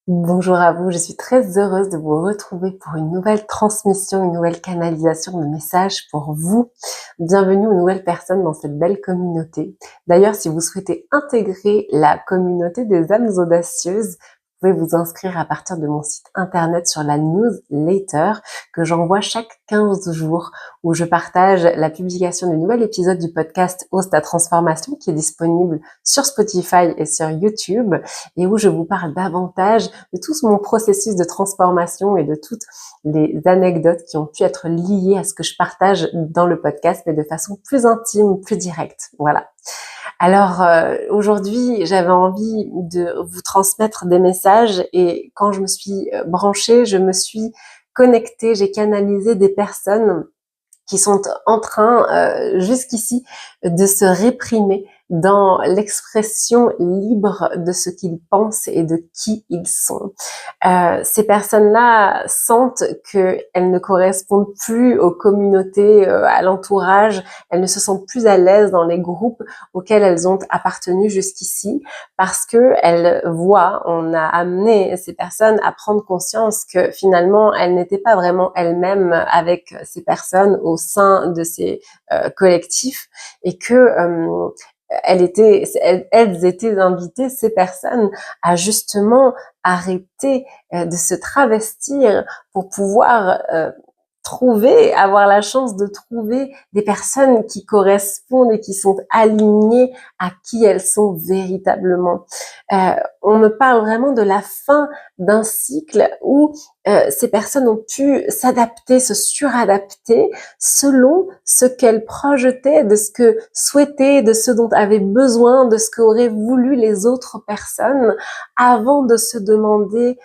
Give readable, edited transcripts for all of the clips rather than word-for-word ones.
Bonjour à vous, je suis très heureuse de vous retrouver pour une nouvelle transmission, une nouvelle canalisation de messages pour vous. Bienvenue aux nouvelles personnes dans cette belle communauté. D'ailleurs, si vous souhaitez intégrer la communauté des âmes audacieuses, vous pouvez vous inscrire à partir de mon site internet sur la newsletter que j'envoie chaque 15 jours où je partage la publication du nouvel épisode du podcast Ose ta transformation qui est disponible sur Spotify et sur YouTube et où je vous parle davantage de tout mon processus de transformation et de toutes les anecdotes qui ont pu être liées à ce que je partage dans le podcast, mais de façon plus intime, plus directe. Voilà. Alors aujourd'hui, j'avais envie de vous transmettre des messages et quand je me suis branchée, je me suis connectée, j'ai canalisé des personnes qui sont en train jusqu'ici de se réprimer dans l'expression libre de ce qu'ils pensent et de qui ils sont. Ces personnes-là sentent qu'elles ne correspondent plus aux communautés, à l'entourage, elles ne se sentent plus à l'aise dans les groupes auxquels elles ont appartenu jusqu'ici parce que elles voient, on a amené ces personnes à prendre conscience que finalement elles n'étaient pas vraiment elles-mêmes avec ces personnes au sein de ces collectifs et que elles étaient invitées, ces personnes, à justement arrêter de se travestir pour pouvoir avoir la chance de trouver des personnes qui correspondent et qui sont alignées à qui elles sont véritablement. On me parle vraiment de la fin d'un cycle où ces personnes ont pu s'adapter, se suradapter selon ce qu'elles projetaient, de ce que souhaitaient, de ce dont avaient besoin, de ce qu'auraient voulu les autres personnes avant de se demander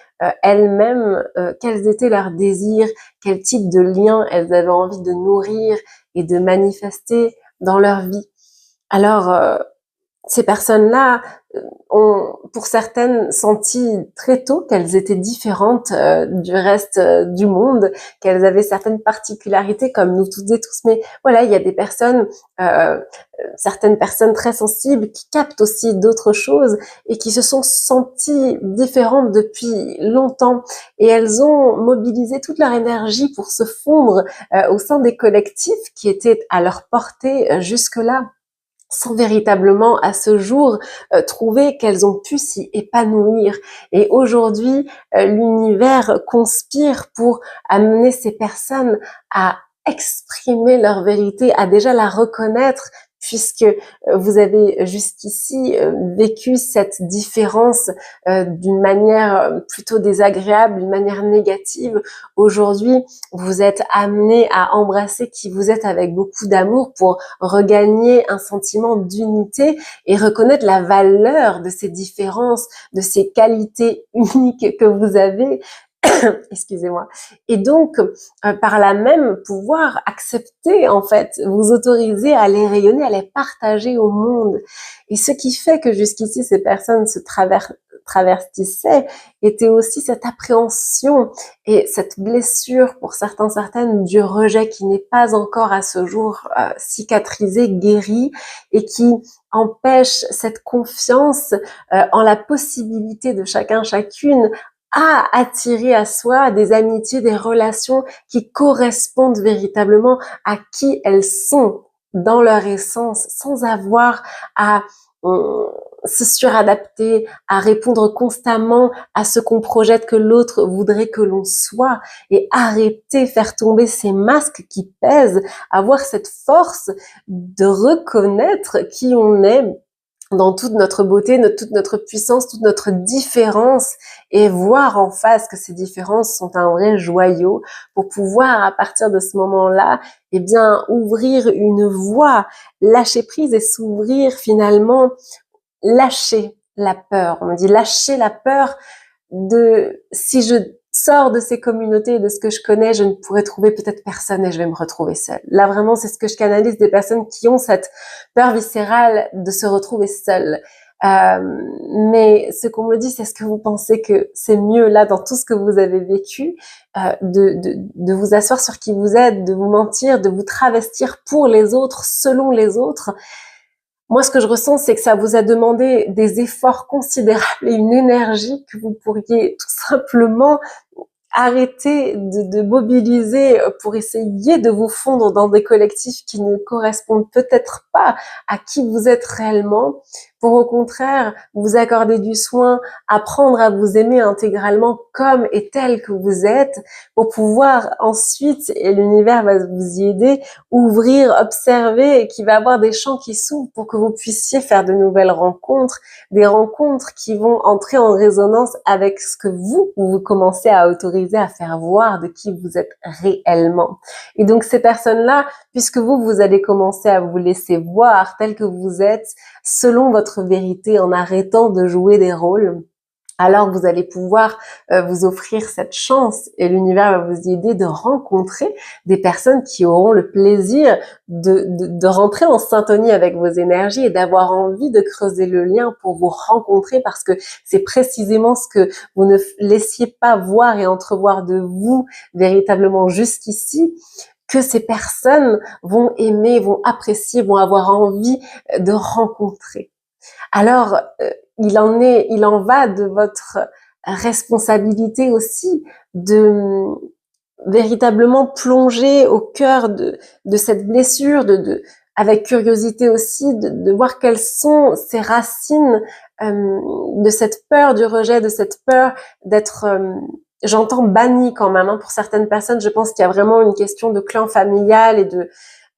elles-mêmes quels étaient leurs désirs, quel type de liens elles avaient envie de nourrir et de manifester dans leur vie. Alors, ces personnes-là ont, pour certaines, senti très tôt qu'elles étaient différentes du reste du monde, qu'elles avaient certaines particularités comme nous toutes et tous. Mais voilà, il y a des personnes, certaines personnes très sensibles qui captent aussi d'autres choses et qui se sont senties différentes depuis longtemps. Et elles ont mobilisé toute leur énergie pour se fondre au sein des collectifs qui étaient à leur portée jusque-là, sans véritablement à ce jour trouver qu'elles ont pu s'y épanouir. Et aujourd'hui, l'univers conspire pour amener ces personnes à exprimer leur vérité, à déjà la reconnaître, puisque vous avez jusqu'ici vécu cette différence d'une manière plutôt désagréable, d'une manière négative. Aujourd'hui, vous êtes amené à embrasser qui vous êtes avec beaucoup d'amour pour regagner un sentiment d'unité et reconnaître la valeur de ces différences, de ces qualités uniques que vous avez. Excusez-moi. Et donc, par là même, pouvoir accepter, en fait, vous autoriser à les rayonner, à les partager au monde. Et ce qui fait que jusqu'ici, ces personnes se traversissaient était aussi cette appréhension et cette blessure pour certaines du rejet qui n'est pas encore à ce jour cicatrisée, guérie et qui empêche cette confiance en la possibilité de chacun, chacune à attirer à soi des amitiés, des relations qui correspondent véritablement à qui elles sont dans leur essence, sans avoir à se suradapter, à répondre constamment à ce qu'on projette que l'autre voudrait que l'on soit et arrêter, faire tomber ces masques qui pèsent, avoir cette force de reconnaître qui on est dans toute notre beauté, toute notre puissance, toute notre différence et voir en face que ces différences sont un vrai joyau pour pouvoir à partir de ce moment-là, eh bien, ouvrir une voie, lâcher prise et s'ouvrir finalement, lâcher la peur. On me dit lâcher la peur de si je sors de ces communautés et de ce que je connais, je ne pourrai trouver peut-être personne et je vais me retrouver seule. Là, vraiment, c'est ce que je canalise des personnes qui ont cette peur viscérale de se retrouver seule. Mais ce qu'on me dit, c'est ce que vous pensez que c'est mieux là dans tout ce que vous avez vécu, de vous asseoir sur qui vous êtes, de vous mentir, de vous travestir pour les autres, selon les autres. Moi, ce que je ressens, c'est que ça vous a demandé des efforts considérables et une énergie que vous pourriez tout simplement arrêter de mobiliser pour essayer de vous fondre dans des collectifs qui ne correspondent peut-être pas à qui vous êtes réellement, pour au contraire vous accorder du soin, apprendre à vous aimer intégralement comme et tel que vous êtes, pour pouvoir ensuite, et l'univers va vous y aider, ouvrir, observer, et qu'il va y avoir des champs qui s'ouvrent pour que vous puissiez faire de nouvelles rencontres, des rencontres qui vont entrer en résonance avec ce que vous commencez à autoriser à faire voir de qui vous êtes réellement. Et donc ces personnes-là, puisque vous allez commencer à vous laisser voir tel que vous êtes, selon votre vérité, en arrêtant de jouer des rôles, alors vous allez pouvoir vous offrir cette chance, et l'univers va vous aider de rencontrer des personnes qui auront le plaisir de rentrer en syntonie avec vos énergies et d'avoir envie de creuser le lien pour vous rencontrer, parce que c'est précisément ce que vous ne laissiez pas voir et entrevoir de vous véritablement jusqu'ici, que ces personnes vont aimer, vont apprécier, vont avoir envie de rencontrer. Alors, il en va de votre responsabilité aussi de véritablement plonger au cœur de cette blessure, avec curiosité aussi, de voir quelles sont ces racines de cette peur du rejet, de cette peur d'être, j'entends banni quand même, hein, pour certaines personnes. Je pense qu'il y a vraiment une question de clan familial et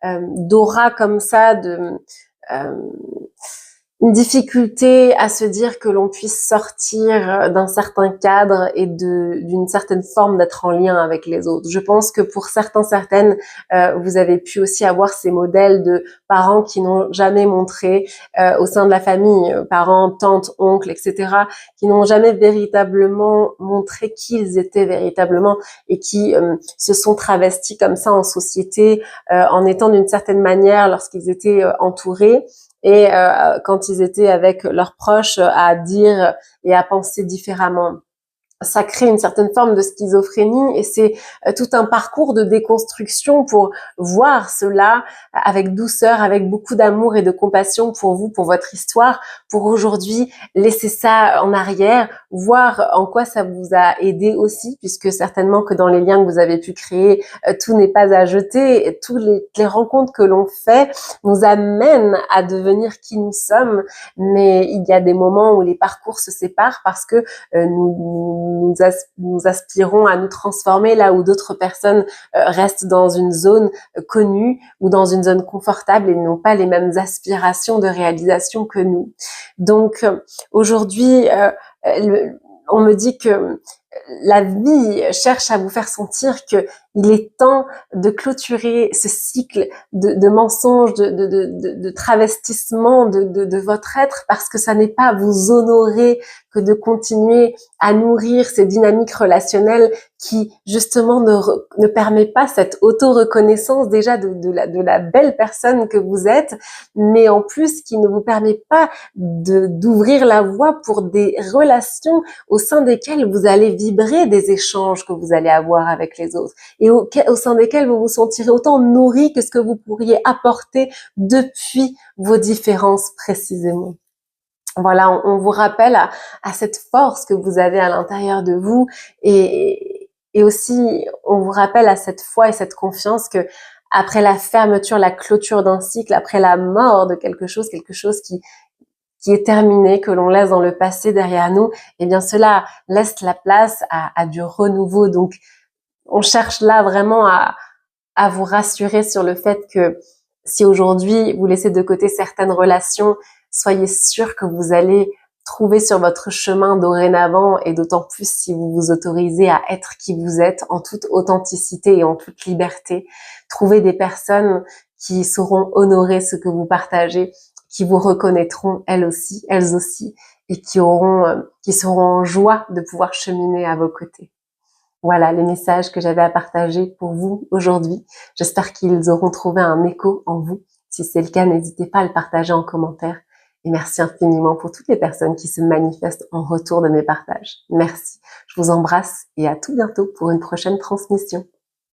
d'aura comme ça, euh, une difficulté à se dire que l'on puisse sortir d'un certain cadre et d'une certaine forme d'être en lien avec les autres. Je pense que pour certaines, vous avez pu aussi avoir ces modèles de parents qui n'ont jamais montré au sein de la famille, parents, tantes, oncles, etc., qui n'ont jamais véritablement montré qui ils étaient véritablement, et qui se sont travestis comme ça en société, en étant d'une certaine manière lorsqu'ils étaient entourés, et quand ils étaient avec leurs proches, à dire et à penser différemment. Ça crée une certaine forme de schizophrénie, et c'est tout un parcours de déconstruction pour voir cela avec douceur, avec beaucoup d'amour et de compassion pour vous, pour votre histoire, pour aujourd'hui laisser ça en arrière, voir en quoi ça vous a aidé aussi, puisque certainement que dans les liens que vous avez pu créer, tout n'est pas à jeter, et toutes les rencontres que l'on fait nous amènent à devenir qui nous sommes, mais il y a des moments où les parcours se séparent parce que nous aspirons à nous transformer là où d'autres personnes restent dans une zone connue ou dans une zone confortable et n'ont pas les mêmes aspirations de réalisation que nous. Donc aujourd'hui, on me dit que la vie cherche à vous faire sentir que il est temps de clôturer ce cycle de mensonges, de travestissement de votre être, parce que ça n'est pas vous honorer que de continuer à nourrir ces dynamiques relationnelles qui justement ne permet pas cette auto-reconnaissance déjà de la belle personne que vous êtes, mais en plus qui ne vous permet pas d'ouvrir la voie pour des relations au sein desquelles vous allez vibrer des échanges que vous allez avoir avec les autres, et au sein desquels vous vous sentirez autant nourri que ce que vous pourriez apporter depuis vos différences précisément. Voilà, on vous rappelle à cette force que vous avez à l'intérieur de vous, et aussi on vous rappelle à cette foi et cette confiance que après la fermeture, la clôture d'un cycle, après la mort de quelque chose qui est terminé, que l'on laisse dans le passé derrière nous, eh bien cela laisse la place à du renouveau. Donc on cherche là vraiment à vous rassurer sur le fait que si aujourd'hui vous laissez de côté certaines relations, soyez sûr que vous allez trouver sur votre chemin dorénavant, et d'autant plus si vous vous autorisez à être qui vous êtes en toute authenticité et en toute liberté, trouver des personnes qui sauront honorer ce que vous partagez, qui vous reconnaîtront elles aussi, et qui seront en joie de pouvoir cheminer à vos côtés. Voilà les messages que j'avais à partager pour vous aujourd'hui. J'espère qu'ils auront trouvé un écho en vous. Si c'est le cas, n'hésitez pas à le partager en commentaire. Et merci infiniment pour toutes les personnes qui se manifestent en retour de mes partages. Merci. Je vous embrasse et à tout bientôt pour une prochaine transmission.